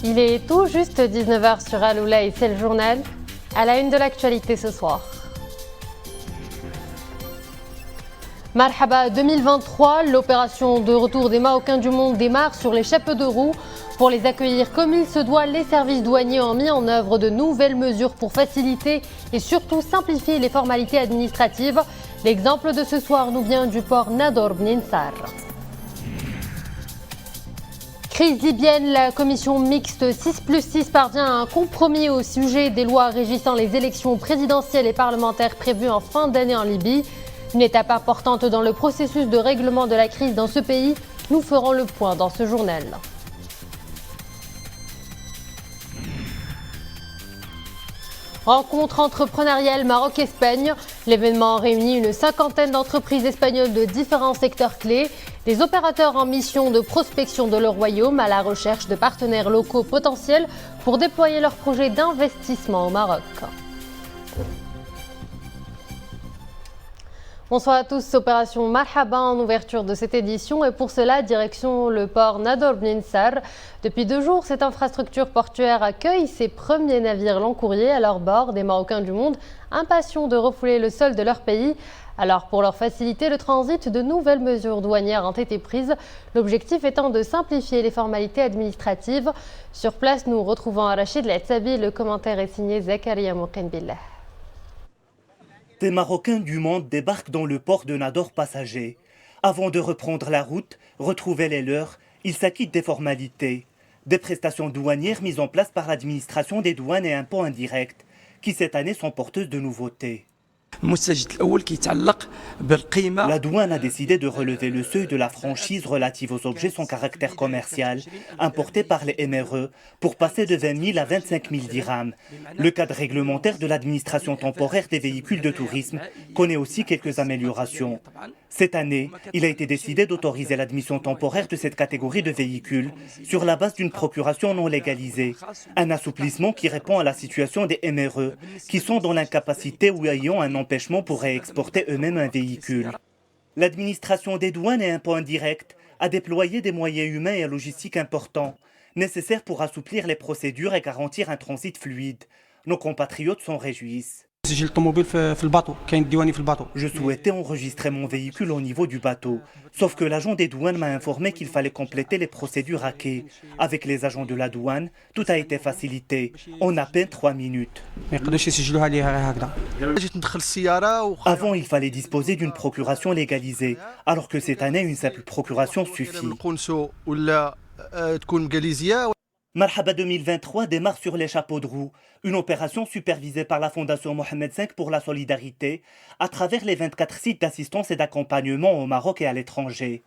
Il est tout juste 19h sur Aloula et c'est le journal. À la une de l'actualité ce soir. Marhaba 2023, l'opération de retour des Marocains du monde démarre sur les chapeaux de roue. Pour les accueillir comme il se doit, les services douaniers ont mis en œuvre de nouvelles mesures pour faciliter et surtout simplifier les formalités administratives. L'exemple de ce soir nous vient du port Nador Bnin Sar. Crise libyenne, la commission mixte 6+6 parvient à un compromis au sujet des lois régissant les élections présidentielles et parlementaires prévues en fin d'année en Libye. Une étape importante dans le processus de règlement de la crise dans ce pays. Nous ferons le point dans ce journal. Rencontre entrepreneuriale Maroc-Espagne. L'événement réunit une cinquantaine d'entreprises espagnoles de différents secteurs clés. Des opérateurs en mission de prospection de leur royaume à la recherche de partenaires locaux potentiels pour déployer leurs projets d'investissement au Maroc. Bonsoir à tous, opération Marhaba en ouverture de cette édition et pour cela, direction le port Nador Bnin Sar. Depuis 2 jours, cette infrastructure portuaire accueille ses premiers navires long courrier à leur bord, des Marocains du monde impatients de refouler le sol de leur pays. Alors pour leur faciliter le transit, de nouvelles mesures douanières ont été prises, l'objectif étant de simplifier les formalités administratives. Sur place, nous retrouvons Rachid Latsabi, le commentaire est signé Zakaria Moukenbillah. Des Marocains du monde débarquent dans le port de Nador passager. Avant de reprendre la route, retrouver les leurs, ils s'acquittent des formalités. Des prestations douanières mises en place par l'administration des douanes et impôts indirects, qui cette année sont porteuses de nouveautés. La douane a décidé de relever le seuil de la franchise relative aux objets sans caractère commercial importés par les MRE pour passer de 20 000 à 25 000 dirhams. Le cadre réglementaire de l'administration temporaire des véhicules de tourisme connaît aussi quelques améliorations. Cette année, il a été décidé d'autoriser l'admission temporaire de cette catégorie de véhicules sur la base d'une procuration non légalisée. Un assouplissement qui répond à la situation des MRE qui sont dans l'incapacité ou ayant un empêchement pour réexporter eux-mêmes un véhicule. L'administration des douanes et impôts indirects a déployé des moyens humains et logistiques importants, nécessaires pour assouplir les procédures et garantir un transit fluide. Nos compatriotes s'en réjouissent. Je souhaitais enregistrer mon véhicule au niveau du bateau, sauf que l'agent des douanes m'a informé qu'il fallait compléter les procédures à quai. Avec les agents de la douane, tout a été facilité, en à peine 3 minutes. Avant, il fallait disposer d'une procuration légalisée, alors que cette année, une simple procuration suffit. Marhaba 2023 démarre sur les chapeaux de roue, une opération supervisée par la Fondation Mohamed V pour la solidarité à travers les 24 sites d'assistance et d'accompagnement au Maroc et à l'étranger.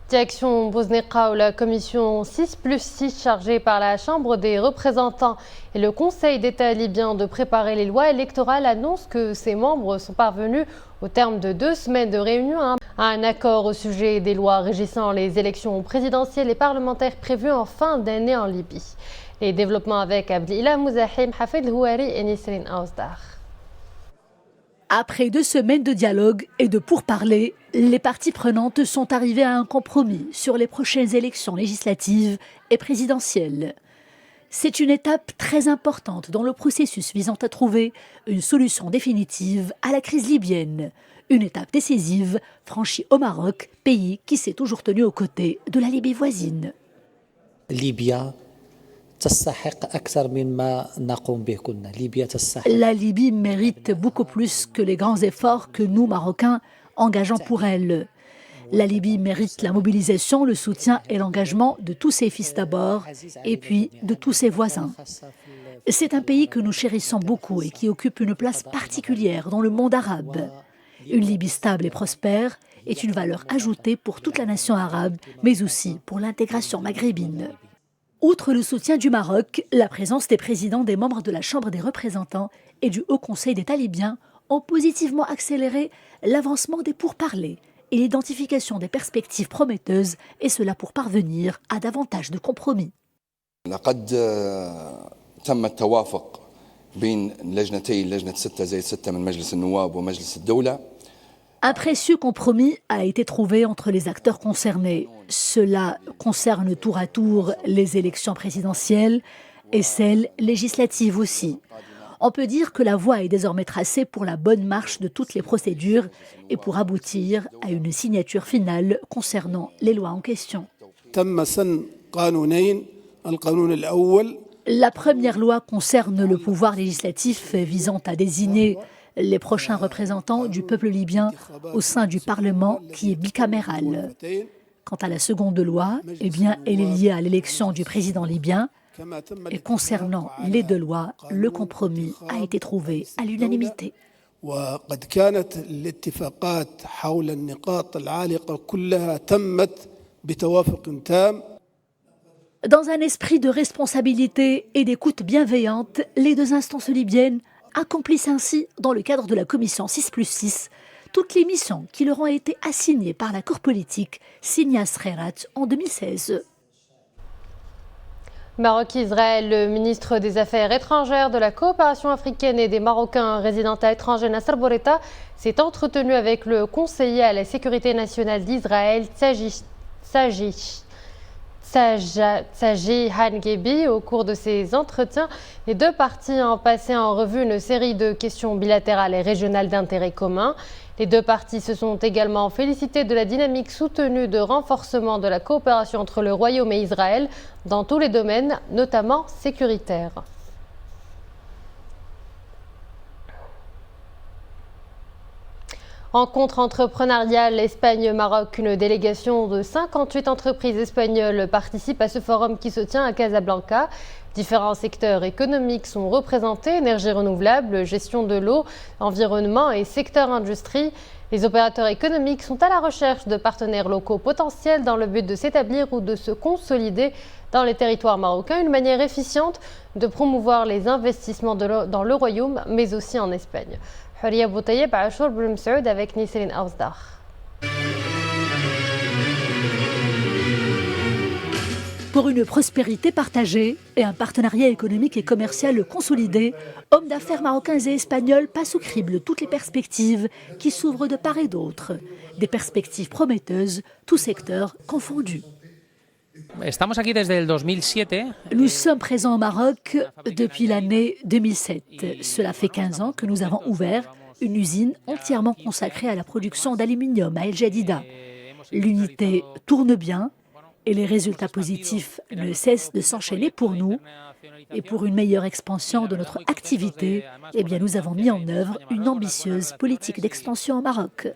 Direction Bosneka où la commission 6+6 chargée par la Chambre des représentants et le Conseil d'État libyen de préparer les lois électorales annonce que ses membres sont parvenus au terme de 2 semaines de réunion à un accord au sujet des lois régissant les élections présidentielles et parlementaires prévues en fin d'année en Libye. Les développements avec Abdillah Mouzahim, Hafid Houari et Nisrin Aozdar. Après 2 semaines de dialogue et de pourparlers, les parties prenantes sont arrivées à un compromis sur les prochaines élections législatives et présidentielles. C'est une étape très importante dans le processus visant à trouver une solution définitive à la crise libyenne. Une étape décisive franchie au Maroc, pays qui s'est toujours tenu aux côtés de la Libye voisine. La Libye mérite beaucoup plus que les grands efforts que nous, Marocains, engageons pour elle. La Libye mérite la mobilisation, le soutien et l'engagement de tous ses fils d'abord, et puis de tous ses voisins. C'est un pays que nous chérissons beaucoup et qui occupe une place particulière dans le monde arabe. Une Libye stable et prospère est une valeur ajoutée pour toute la nation arabe, mais aussi pour l'intégration maghrébine. Outre le soutien du Maroc, la présence des présidents des membres de la Chambre des représentants et du Haut Conseil d'État libyen ont positivement accéléré l'avancement des pourparlers et l'identification des perspectives prometteuses, et cela pour parvenir à davantage de compromis. Un précieux compromis a été trouvé entre les acteurs concernés. Cela concerne tour à tour les élections présidentielles et celles législatives aussi. On peut dire que la voie est désormais tracée pour la bonne marche de toutes les procédures et pour aboutir à une signature finale concernant les lois en question. La première loi concerne le pouvoir législatif visant à désigner les prochains représentants du peuple libyen au sein du Parlement qui est bicaméral. Quant à la seconde loi, elle est liée à l'élection du président libyen. Et concernant les deux lois, le compromis a été trouvé à l'unanimité. Dans un esprit de responsabilité et d'écoute bienveillante, les deux instances libyennes accomplissent ainsi, dans le cadre de la commission 6+6, toutes les missions qui leur ont été assignées par l'accord politique signé à Srerat en 2016. Maroc-Israël, le ministre des Affaires étrangères, de la coopération africaine et des Marocains résidant à l'étranger, Nasser Bourita, s'est entretenu avec le conseiller à la sécurité nationale d'Israël, Tsaji Hangebi. Au cours de ces entretiens, les deux parties ont passé en revue une série de questions bilatérales et régionales d'intérêt commun. Les deux parties se sont également félicitées de la dynamique soutenue de renforcement de la coopération entre le Royaume et Israël dans tous les domaines, notamment sécuritaires. Rencontre entrepreneuriale Espagne-Maroc, une délégation de 58 entreprises espagnoles participe à ce forum qui se tient à Casablanca. Différents secteurs économiques sont représentés, énergie renouvelable, gestion de l'eau, environnement et secteur industrie. Les opérateurs économiques sont à la recherche de partenaires locaux potentiels dans le but de s'établir ou de se consolider dans les territoires marocains, une manière efficiente de promouvoir les investissements dans le Royaume, mais aussi en Espagne. Huria Boutayeb, Achour Blum Saoud avec Nisrine Ausdar. Pour une prospérité partagée et un partenariat économique et commercial consolidé, hommes d'affaires marocains et espagnols passent au crible toutes les perspectives qui s'ouvrent de part et d'autre. Des perspectives prometteuses, tous secteurs confondus. Nous sommes présents au Maroc depuis l'année 2007. Cela fait 15 ans que nous avons ouvert une usine entièrement consacrée à la production d'aluminium à El Jadida. L'unité tourne bien et les résultats positifs ne cessent de s'enchaîner pour nous. Et pour une meilleure expansion de notre activité, nous avons mis en œuvre une ambitieuse politique d'extension au Maroc.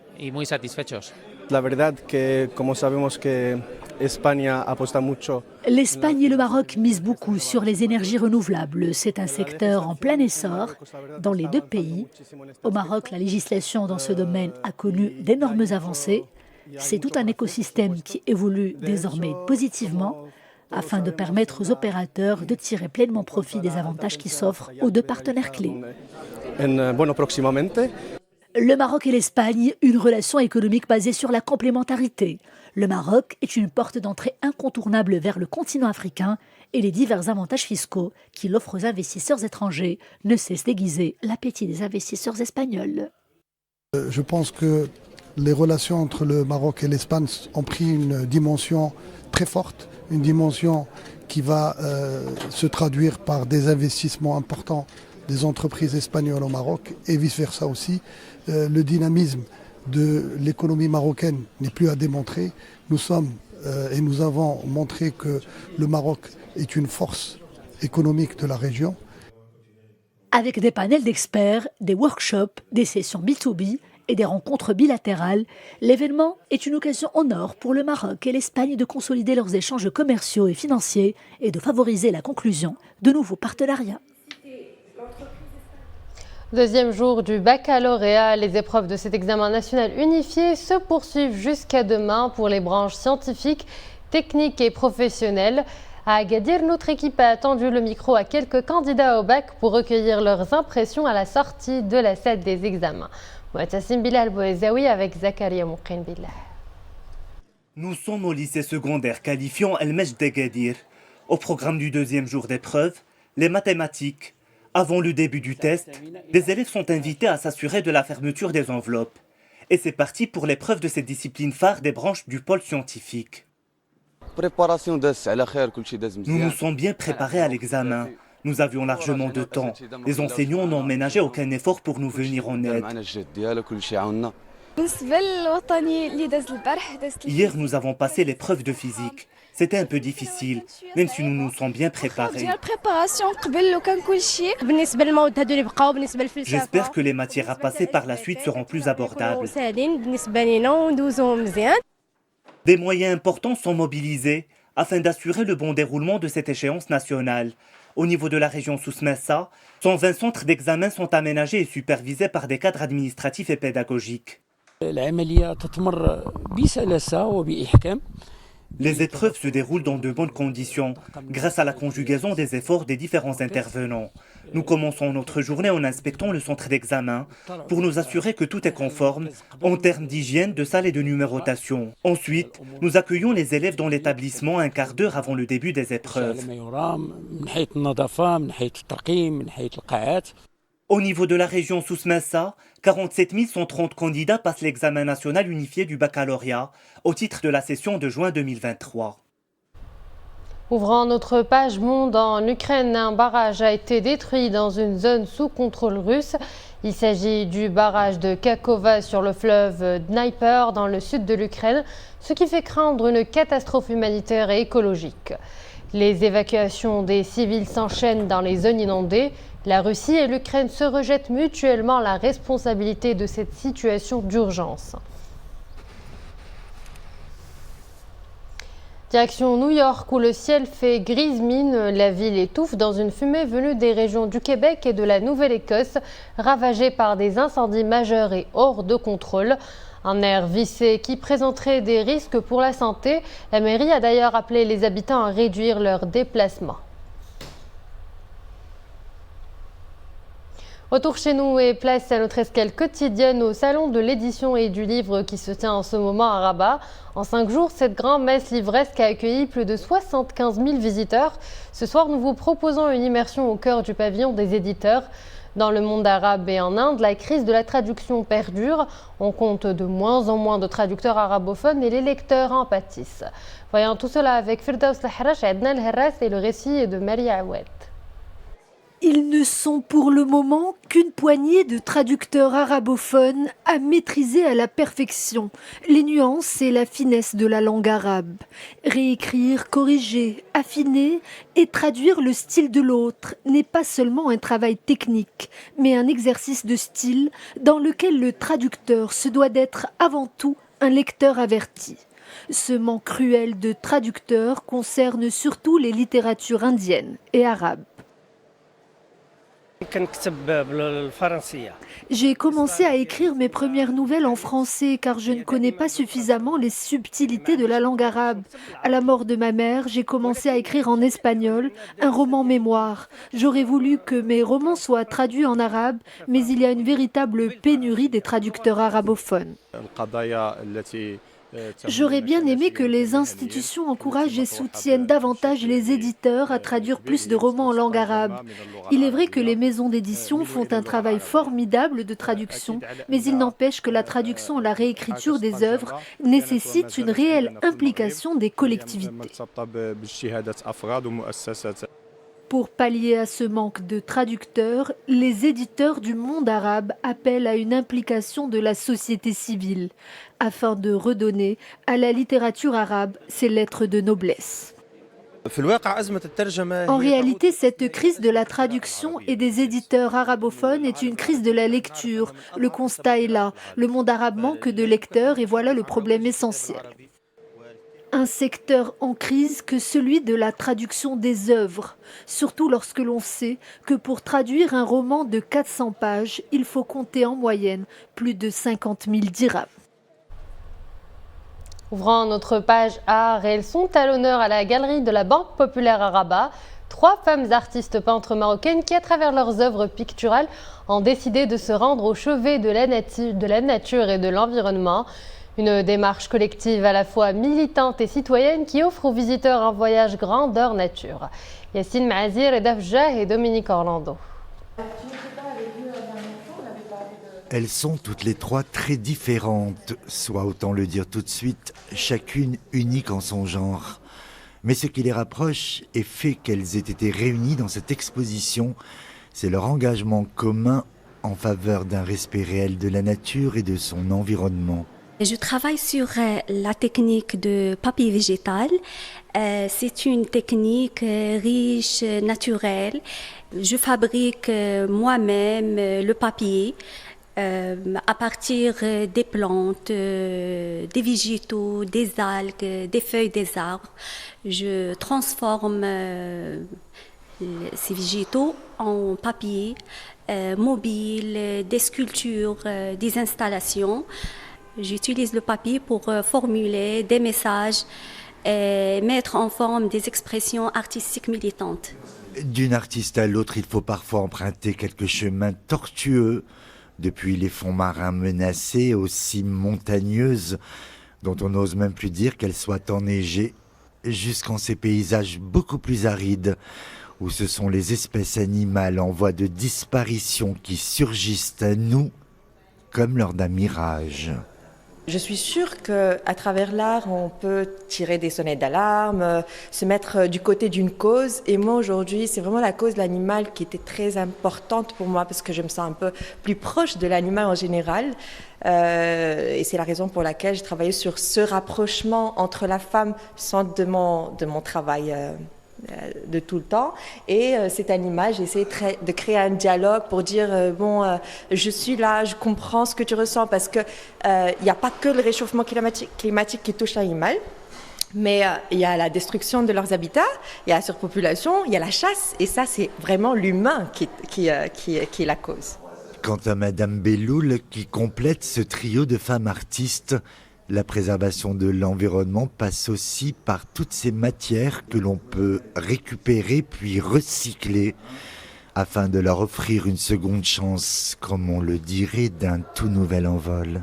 L'Espagne et le Maroc misent beaucoup sur les énergies renouvelables. C'est un secteur en plein essor dans les deux pays. Au Maroc, la législation dans ce domaine a connu d'énormes avancées. C'est tout un écosystème qui évolue désormais positivement afin de permettre aux opérateurs de tirer pleinement profit des avantages qui s'offrent aux deux partenaires clés. Le Maroc et l'Espagne, une relation économique basée sur la complémentarité. Le Maroc est une porte d'entrée incontournable vers le continent africain et les divers avantages fiscaux qu'il offre aux investisseurs étrangers ne cessent d'aiguiser l'appétit des investisseurs espagnols. Je pense que les relations entre le Maroc et l'Espagne ont pris une dimension très forte, une dimension qui va se traduire par des investissements importants des entreprises espagnoles au Maroc et vice-versa aussi. Le dynamisme de l'économie marocaine n'est plus à démontrer. Nous sommes et nous avons montré que le Maroc est une force économique de la région. Avec des panels d'experts, des workshops, des sessions B2B et des rencontres bilatérales, l'événement est une occasion en or pour le Maroc et l'Espagne de consolider leurs échanges commerciaux et financiers et de favoriser la conclusion de nouveaux partenariats. Deuxième jour du baccalauréat, les épreuves de cet examen national unifié se poursuivent jusqu'à demain pour les branches scientifiques, techniques et professionnelles. À Agadir, notre équipe a tendu le micro à quelques candidats au bac pour recueillir leurs impressions à la sortie de la salle des examens. Mouatassim Bilal Bouezaoui avec Zakaria Mouqin Billah. Nous sommes au lycée secondaire qualifiant El Majd d'Agadir. Au programme du deuxième jour d'épreuve, les mathématiques. Avant le début du test, des élèves sont invités à s'assurer de la fermeture des enveloppes. Et c'est parti pour l'épreuve de cette discipline phare des branches du pôle scientifique. Nous nous sommes bien préparés à l'examen. Nous avions largement de temps. Les enseignants n'ont ménagé aucun effort pour nous venir en aide. Hier, nous avons passé l'épreuve de physique. C'était un peu difficile, même si nous nous sommes bien préparés. J'espère que les matières à passer par la suite seront plus abordables. Des moyens importants sont mobilisés afin d'assurer le bon déroulement de cette échéance nationale. Au niveau de la région Souss-Messa, 120 centres d'examen sont aménagés et supervisés par des cadres administratifs et pédagogiques. Les épreuves se déroulent dans de bonnes conditions, grâce à la conjugaison des efforts des différents intervenants. Nous commençons notre journée en inspectant le centre d'examen pour nous assurer que tout est conforme en termes d'hygiène, de salle et de numérotation. Ensuite, nous accueillons les élèves dans l'établissement un quart d'heure avant le début des épreuves. Au niveau de la région Souss-Messa, 47 130 candidats passent l'examen national unifié du baccalauréat au titre de la session de juin 2023. Ouvrant notre page monde, en Ukraine, un barrage a été détruit dans une zone sous contrôle russe. Il s'agit du barrage de Kakhovka sur le fleuve Dnieper dans le sud de l'Ukraine, ce qui fait craindre une catastrophe humanitaire et écologique. Les évacuations des civils s'enchaînent dans les zones inondées. La Russie et l'Ukraine se rejettent mutuellement la responsabilité de cette situation d'urgence. Direction New York où le ciel fait grise mine, la ville étouffe dans une fumée venue des régions du Québec et de la Nouvelle-Écosse, ravagée par des incendies majeurs et hors de contrôle. Un air vissé qui présenterait des risques pour la santé. La mairie a d'ailleurs appelé les habitants à réduire leurs déplacements. Retour chez nous et place à notre escale quotidienne au salon de l'édition et du livre qui se tient en ce moment à Rabat. En 5 jours, cette grande messe livresque a accueilli plus de 75 000 visiteurs. Ce soir, nous vous proposons une immersion au cœur du pavillon des éditeurs. Dans le monde arabe et en Inde, la crise de la traduction perdure. On compte de moins en moins de traducteurs arabophones et les lecteurs en pâtissent. Voyons tout cela avec Firdaus Lahrache, Adnan Herras et le récit est de Maria Aouet. Ils ne sont pour le moment qu'une poignée de traducteurs arabophones à maîtriser à la perfection les nuances et la finesse de la langue arabe. Réécrire, corriger, affiner et traduire le style de l'autre n'est pas seulement un travail technique, mais un exercice de style dans lequel le traducteur se doit d'être avant tout un lecteur averti. Ce manque cruel de traducteurs concerne surtout les littératures indiennes et arabes. J'ai commencé à écrire mes premières nouvelles en français car je ne connais pas suffisamment les subtilités de la langue arabe. À la mort de ma mère, j'ai commencé à écrire en espagnol, un roman mémoire. J'aurais voulu que mes romans soient traduits en arabe, mais il y a une véritable pénurie des traducteurs arabophones. J'aurais bien aimé que les institutions encouragent et soutiennent davantage les éditeurs à traduire plus de romans en langue arabe. Il est vrai que les maisons d'édition font un travail formidable de traduction, mais il n'empêche que la traduction et la réécriture des œuvres nécessitent une réelle implication des collectivités. Pour pallier à ce manque de traducteurs, les éditeurs du monde arabe appellent à une implication de la société civile, afin de redonner à la littérature arabe ses lettres de noblesse. En réalité, cette crise de la traduction et des éditeurs arabophones est une crise de la lecture. Le constat est là, le monde arabe manque de lecteurs et voilà le problème essentiel. Un secteur en crise que celui de la traduction des œuvres, surtout lorsque l'on sait que pour traduire un roman de 400 pages, il faut compter en moyenne plus de 50 000 dirhams. Ouvrant notre page art, elles sont à l'honneur à la galerie de la Banque Populaire à Rabat. 3 femmes artistes peintres marocaines qui, à travers leurs œuvres picturales, ont décidé de se rendre au chevet de la nature et de l'environnement. Une démarche collective à la fois militante et citoyenne qui offre aux visiteurs un voyage grandeur nature. Yassine Maazir, Edaf Jah et Dominique Orlando. Elles sont toutes les trois très différentes, soit autant le dire tout de suite, chacune unique en son genre. Mais ce qui les rapproche et fait qu'elles aient été réunies dans cette exposition, c'est leur engagement commun en faveur d'un respect réel de la nature et de son environnement. Je travaille sur la technique de papier végétal. C'est une technique riche, naturelle. Je fabrique moi-même le papier à partir des plantes, des végétaux, des algues, des feuilles des arbres. Je transforme ces végétaux en papier mobile, des sculptures, des installations. J'utilise le papier pour formuler des messages et mettre en forme des expressions artistiques militantes. D'une artiste à l'autre, il faut parfois emprunter quelques chemins tortueux, depuis les fonds marins menacés aux cimes montagneuses, dont on n'ose même plus dire qu'elles soient enneigées, jusqu'en ces paysages beaucoup plus arides, où ce sont les espèces animales en voie de disparition qui surgissent à nous, comme lors d'un mirage. Je suis sûre qu'à travers l'art, on peut tirer des sonnettes d'alarme, se mettre du côté d'une cause. Et moi, aujourd'hui, c'est vraiment la cause de l'animal qui était très importante pour moi parce que je me sens un peu plus proche de l'animal en général. Et c'est la raison pour laquelle j'ai travaillé sur ce rapprochement entre la femme, centre de mon travail de tout le temps, et cet animal. J'ai essayé de créer un dialogue pour dire je suis là, je comprends ce que tu ressens, parce que il n'y a pas que le réchauffement climatique qui touche l'animal, mais il y a la destruction de leurs habitats, il y a la surpopulation, il y a la chasse, et ça c'est vraiment l'humain qui est la cause. Quant à Madame Belloul, qui complète ce trio de femmes artistes, la préservation de l'environnement passe aussi par toutes ces matières que l'on peut récupérer puis recycler afin de leur offrir une seconde chance, comme on le dirait, d'un tout nouvel envol.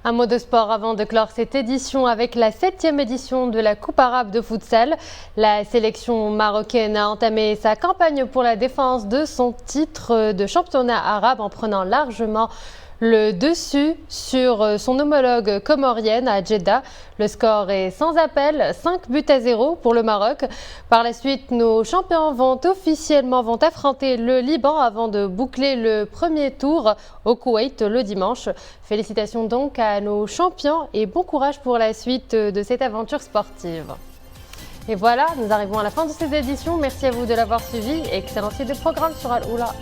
Un mot de sport avant de clore cette édition avec la 7e édition de la Coupe arabe de futsal. La sélection marocaine a entamé sa campagne pour la défense de son titre de championnat arabe en prenant largement le dessus sur son homologue comorienne à Jeddah. Le score est sans appel, 5-0 pour le Maroc. Par la suite, nos champions vont affronter le Liban avant de boucler le premier tour au Koweït le dimanche. Félicitations donc à nos champions et bon courage pour la suite de cette aventure sportive. Et voilà, nous arrivons à la fin de cette édition. Merci à vous de l'avoir suivi. Excellent site de programme sur Al Oula.